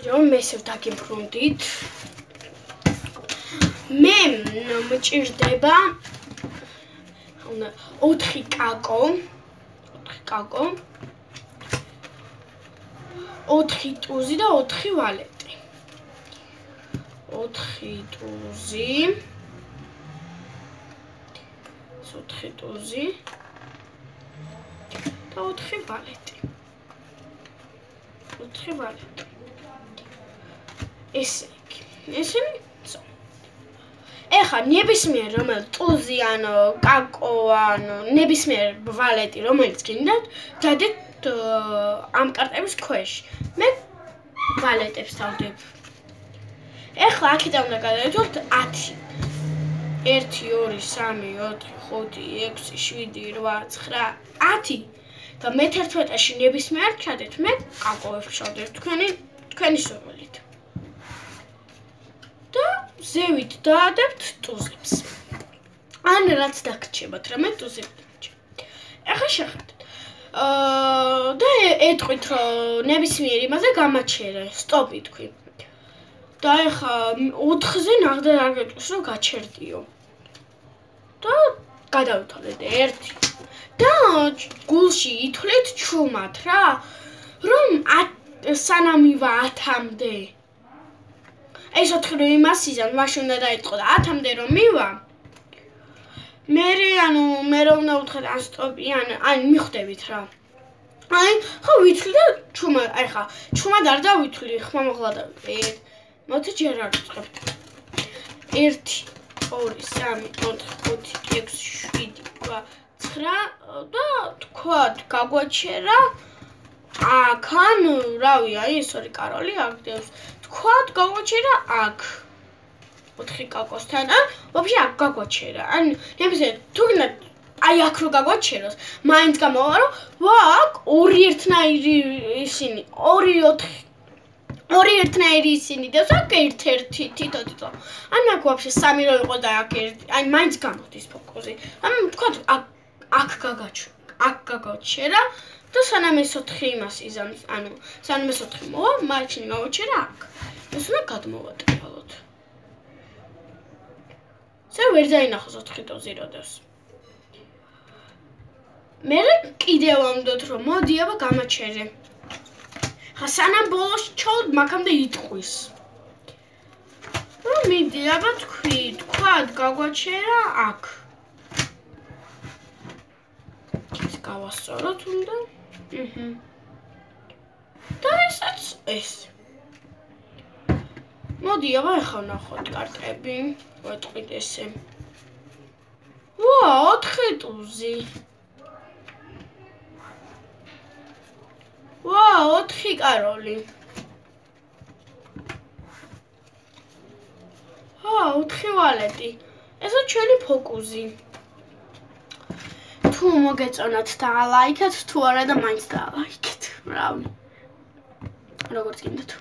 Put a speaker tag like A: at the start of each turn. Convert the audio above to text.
A: მესევ დაგიბრუნდით. მე მჭირდება 4 კაკო. 4 ტუზი და 4 ვალეტი. 4 ტუზი. 4 ტუზი და 4 ვალეტი. 4 ვალეტი. ესე ისინი ეხა ნებისმიერ რომელ ტუზი ან კაკო ან ნებისმიერ ვალეტი რომელიც გინდათ დადეთ ამ კარტების ქვეშ. მე ვალეტებს დავდებ. ეხლა აქედან უნდა გადავიდოთ 10. 1 2 3 4 5 6 7 8 9 10 და მე-11-ში ნებისმიერ ჩადეთ. მე კაკოებს ჩავდებ თქვენი სურვილით. და ზევით დაადებთ ტუზებს. ან რაც დაგრჩებათ, რამე ტუზები დაგრჩებათ. ეხლა შეხედეთ. და ეტყვით, რომ ნებისმიერ იმაზე გამაჩერე, სტოპი თქვი. და ეხლა 4-ზე ნახდა არ გეტყვის, რომ გაჩერდიო. და გადავთვალეთ 1. და გულში ითვლით ჩუმად რა, რომ სანამ ივა 10-მდე. ეს 4 რო იმას იზამ, მაშინ უნდა დაიწყო და 10-მდე რომ მივა. მე რომ უნდა ვთქვა ან სტოპი ან მიხვდებით რა. აი, ხო ვითვლი და ჩუმად, აი ხა, ჩუმად არ დავითვლი, ხმამაღლა და მოდი ჯერ არ ვწყებთ. 1 2 3 4 5 6 7 8 9 და თქვა გაგვაჩერა აქან, რავი, აი ეს ორი კაროლი აგდებს. თქვა გაგვაჩერა აქ. 4 კაკოსთან, ვაფშე აქ გაგვაჩერა. ან ნებისმიერ თუ გინდათ აი აქ რო გაგვაჩეროს, მაინც გამოვა რომ ვაკ 2 ერთნაირი ისინი, 2 ერთნაირი ისინი და აქ 1 თითო. ან აქ ვაფშე 3 რო იყო და აქ 1, აი მაინც გამოდის ფოკუსი. ან თქვა აქ გაგვაჩერა და სანამ ეს 4 იმას იზამს, ანუ სანამ ეს 4 მოვა, მაჩნი გავაჩერა აქ. ეს უნდა გადმოვატრიალოთ. ზე ვერ დაინახოს 4 ტუზი როდოს. მე კიდევ ამბობთ, რომ მოდი აბა გამაჩერე. ხა სანამ ბოლოს ჩავთ, მაგამდე იტყვის. რომ მიდი აბა თქვა გაგვაჩერა აქ. ეს გავასწოროთ უნდა. და ესაც ეს. მოდი აბა ახლა ვნახოთ კარტები. ვეტყვით ესე. ვა, 4 ტუზი. ვა, 4 კაროლი. 4 ვალეტი. ესა ჩვენი ფოკუსი. თუ მოგეწონათ დაალაიქეთ, თუ არა და მაინც დაალაიქეთ. რავი. როგორც გინდათ.